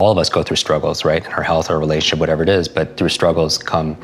All of us go through struggles, right? In our health or relationship, whatever it is, but through struggles come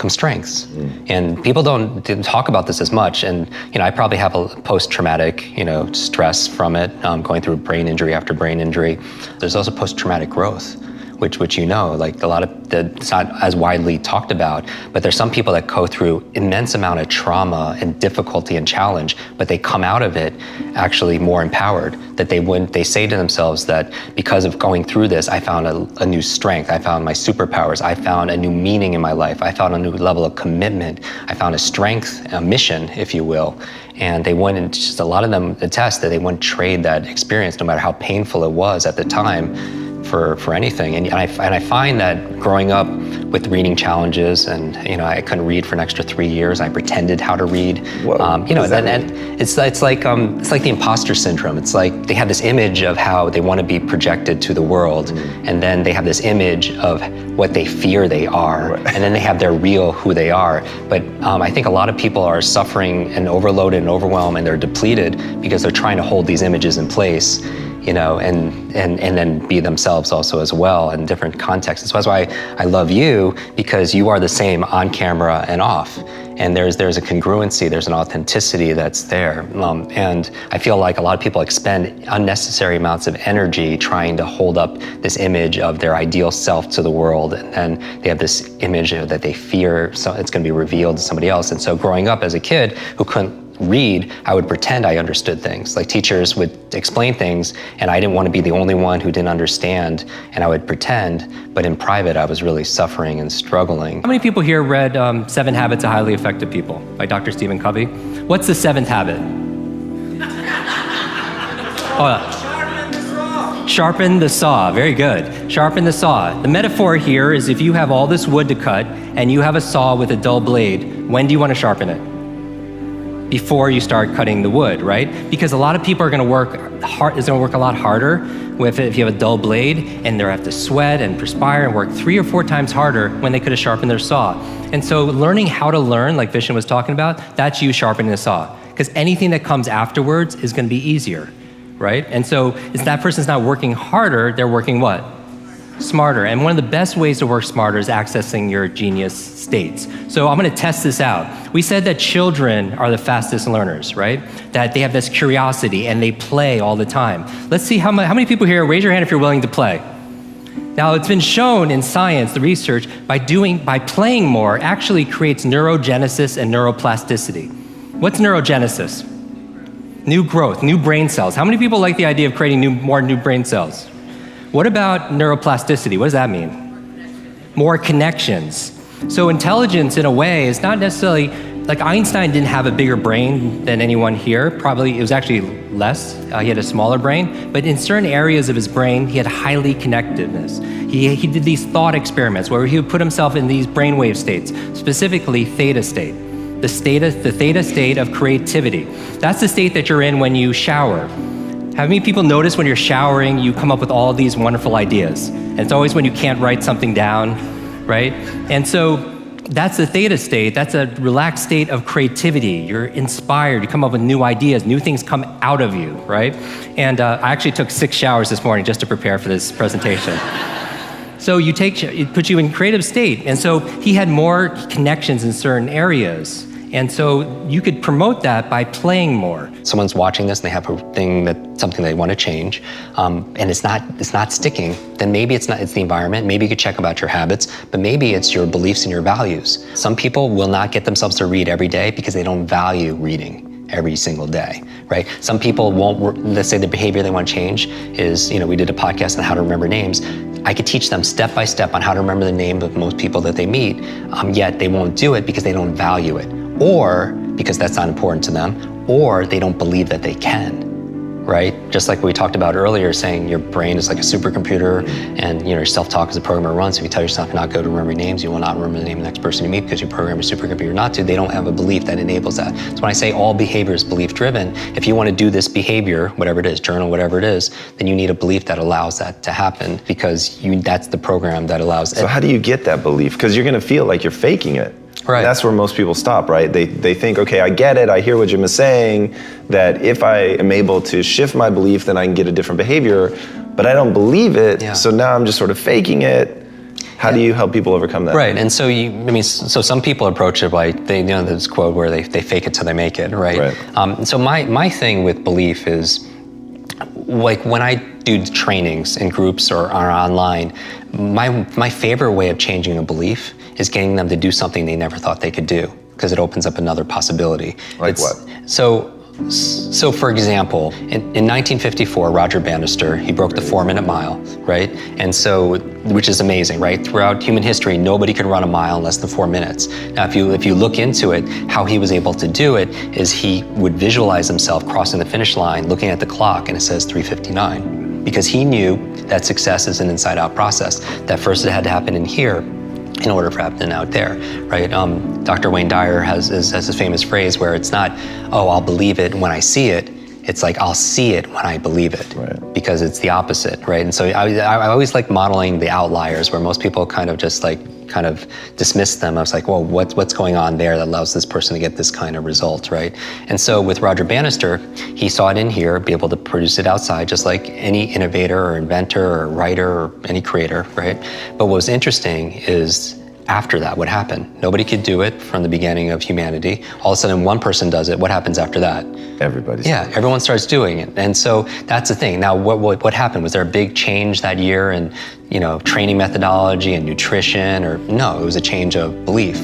strengths. And people didn't talk about this as much. And, I probably have a post-traumatic, stress from it, going through brain injury after brain injury. There's also post-traumatic growth, which like a lot of it's not as widely talked about, but there's some people that go through immense amount of trauma and difficulty and challenge, but they come out of it actually more empowered, that they say to themselves that because of going through this, I found a new strength, I found my superpowers, I found a new meaning in my life, I found a new level of commitment, I found a strength, a mission, if you will. And they wouldn't, just a lot of them attest that they wouldn't trade that experience, no matter how painful it was at the time, for anything. And I find that growing up with reading challenges, and I couldn't read for an extra 3 years. I pretended how to read. It's like the imposter syndrome. It's like they have this image of how they want to be projected to the world, and then they have this image of what they fear they are, and then they have their real who they are. But I think a lot of people are suffering and overloaded and overwhelmed, and they're depleted because they're trying to hold these images in place, and then be themselves also as well in different contexts. That's why I love you, because you are the same on camera and off. And there's a congruency, there's an authenticity that's there. And I feel like a lot of people expend unnecessary amounts of energy trying to hold up this image of their ideal self to the world. And then they have this image that they fear it's going to be revealed to somebody else. And so growing up as a kid who couldn't read, I would pretend I understood things. Like teachers would explain things, and I didn't want to be the only one who didn't understand, and I would pretend, but in private I was really suffering and struggling. How many people here read 7 Habits of Highly Effective People by Dr. Stephen Covey? What's the 7th habit? Sharpen the saw. Sharpen the saw, very good. Sharpen the saw. The metaphor here is if you have all this wood to cut and you have a saw with a dull blade, when do you want to sharpen it? Before you start cutting the wood, right? Because a lot of people are going to work hard. It's going to work a lot harder if you have a dull blade, and they have to sweat and perspire and work 3 or 4 times harder when they could have sharpened their saw. And so learning how to learn, like Vishen was talking about, that's you sharpening the saw. Because anything that comes afterwards is going to be easier, right? And so if that person's not working harder, they're working what? Smarter. And one of the best ways to work smarter is accessing your genius states. So I'm going to test this out. We said that children are the fastest learners, right? That they have this curiosity and they play all the time. Let's see how many people here, raise your hand if you're willing to play. Now, it's been shown in science, the research, by playing more actually creates neurogenesis and neuroplasticity. What's neurogenesis? New growth, new brain cells. How many people like the idea of creating more new brain cells? What about neuroplasticity? What does that mean? More connections. So intelligence, in a way, is not necessarily, like Einstein didn't have a bigger brain than anyone here. Probably, it was actually less. He had a smaller brain. But in certain areas of his brain, he had highly connectedness. He did these thought experiments where he would put himself in these brainwave states, specifically theta state. The theta state of creativity. That's the state that you're in when you shower. Have many people notice when you're showering, you come up with all these wonderful ideas? And it's always when you can't write something down, right? And so that's the theta state. That's a relaxed state of creativity. You're inspired. You come up with new ideas. New things come out of you, right? And I actually took 6 showers this morning just to prepare for this presentation. So it puts you in creative state. And so he had more connections in certain areas. And so you could promote that by playing more. Someone's watching this and they have something they want to change, and it's not sticking, then maybe it's the environment, maybe you could check about your habits, but maybe it's your beliefs and your values. Some people will not get themselves to read every day because they don't value reading every single day, right? Some people won't, let's say the behavior they want to change is, we did a podcast on how to remember names. I could teach them step by step on how to remember the name of most people that they meet, yet they won't do it because they don't value it, or because that's not important to them, or they don't believe that they can, right? Just like we talked about earlier, saying your brain is like a supercomputer, and your self-talk is a program it runs. If you tell yourself not go to remember names, you will not remember the name of the next person you meet because you program your supercomputer not to. They don't have a belief that enables that. So when I say all behavior is belief-driven, if you want to do this behavior, whatever it is, journal, whatever it is, then you need a belief that allows that to happen, because that's the program that allows it. So how do you get that belief? Because you're going to feel like you're faking it. Right. That's where most people stop, right? They think, okay, I get it, I hear what Jim is saying, that if I am able to shift my belief, then I can get a different behavior. but I don't believe it. Yeah. So now I'm just sort of faking it. How do you help people overcome that? Right, and so so some people approach it like this quote where they fake it till they make it, right? So my thing with belief is, like when I do trainings in groups or online, my favorite way of changing a belief is getting them to do something they never thought they could do, because it opens up another possibility. Like what? So for example, in 1954, Roger Bannister, he broke the 4-minute mile, right? And so, which is amazing, right? Throughout human history, nobody could run a mile in less than 4 minutes. Now, if you look into it, how he was able to do it is he would visualize himself crossing the finish line, looking at the clock, and it says 3:59, because he knew that success is an inside-out process. That first it had to happen in here in order for it to happen out there, right? Dr. Wayne Dyer has a famous phrase where it's not, oh, I'll believe it when I see it. It's like, I'll see it when I believe it, right. Because it's the opposite, right? And so I always like modeling the outliers where most people kind of dismiss them. I was like, well, what's going on there that allows this person to get this kind of result, right? And so with Roger Bannister, he saw it in here, be able to produce it outside, just like any innovator or inventor or writer or any creator, right? But what was interesting is, after that, what happened? Nobody could do it from the beginning of humanity. All of a sudden, one person does it. What happens after that? Everyone starts doing it. And so that's the thing. Now, what happened? Was there a big change that year in, training methodology and nutrition? Or no, it was a change of belief,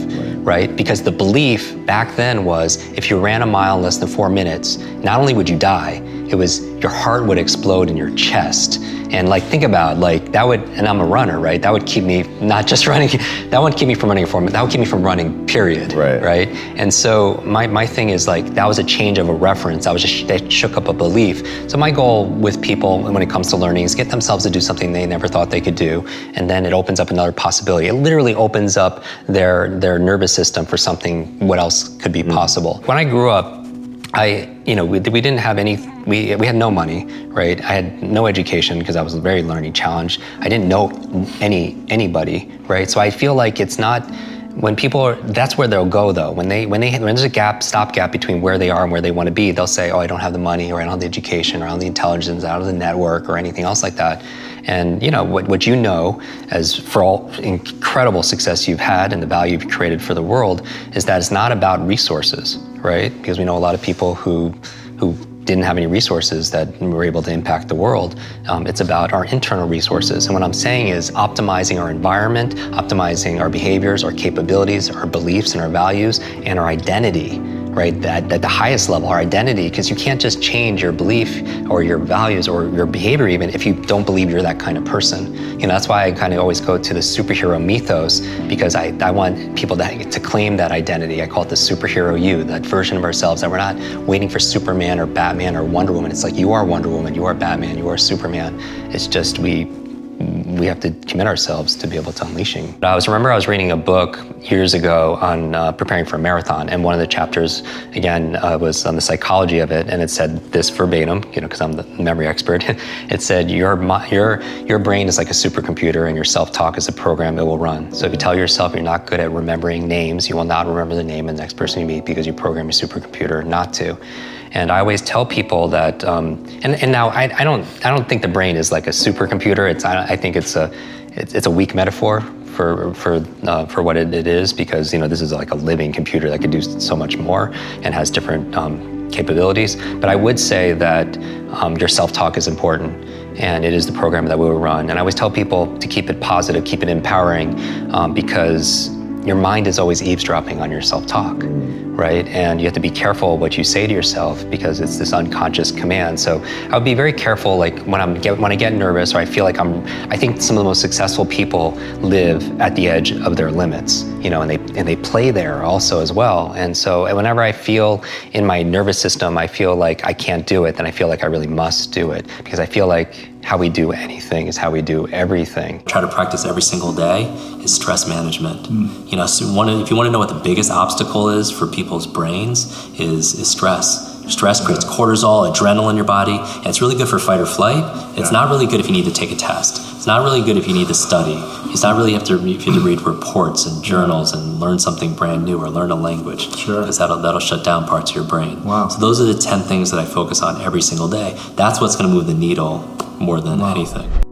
right? Because the belief back then was, if you ran a mile in less than 4 minutes, not only would you die, it was your heart would explode in your chest. And think about that would, and I'm a runner, right? That would keep me not just running, that wouldn't keep me from running a 4 minute, that would keep me from running, period, right? And so my thing is that was a change of a reference. That shook up a belief. So my goal with people when it comes to learning is get themselves to do something they never thought they could do, and then it opens up another possibility. It literally opens up their nervous system for something, what else could be possible. When I grew up, we didn't have we had no money, right? I had no education because I was very learning challenged. I didn't know anybody, right? So I feel like it's not, when people that's where they'll go though. When there's a stopgap between where they are and where they want to be, they'll say, oh, I don't have the money, or I don't have the education, or I don't have the intelligence, I don't have the network, or anything else like that. And what you know, as for all incredible success you've had and the value you've created for the world, is that it's not about resources, right? Because we know a lot of people who didn't have any resources that were able to impact the world. It's about our internal resources. And what I'm saying is optimizing our environment, optimizing our behaviors, our capabilities, our beliefs and our values, and our identity, right? At the highest level, our identity, because you can't just change your belief or your values or your behavior even if you don't believe you're that kind of person. That's why I kind of always go to the superhero mythos, because I want people to claim that identity. I call it the superhero you, that version of ourselves that we're not waiting for Superman or Batman or Wonder Woman. It's like, you are Wonder Woman, you are Batman, you are Superman. It's just we have to commit ourselves to be able to unleashing. I remember I was reading a book years ago on preparing for a marathon, and one of the chapters, again, was on the psychology of it, and it said this verbatim, because I'm the memory expert. It said, your brain is like a supercomputer, and your self-talk is a program it will run. So if you tell yourself you're not good at remembering names, you will not remember the name of the next person you meet, because you program your supercomputer not to. And I always tell people that, and now I don't think the brain is like a supercomputer. I think it's a weak metaphor for what it is, because this is like a living computer that could do so much more and has different capabilities. But I would say that your self-talk is important, and it is the program that we will run. And I always tell people to keep it positive, keep it empowering, because your mind is always eavesdropping on your self-talk, right? And you have to be careful what you say to yourself, because it's this unconscious command. So I would be very careful, when I get nervous, or I feel like I think some of the most successful people live at the edge of their limits, and they play there also as well. And so whenever I feel in my nervous system, I feel like I can't do it, then I feel like I really must do it, because I feel like how we do anything is how we do everything. Try to practice every single day is stress management. So if you want to know what the biggest obstacle is for people's brains is stress. Stress creates cortisol, adrenaline in your body, and it's really good for fight or flight. It's not really good if you need to take a test. It's not really good if you need to study. It's not really if you have to read reports and journals and learn something brand new or learn a language. Sure. Because that'll shut down parts of your brain. Wow. So those are the 10 things that I focus on every single day. That's what's going to move the needle more than anything.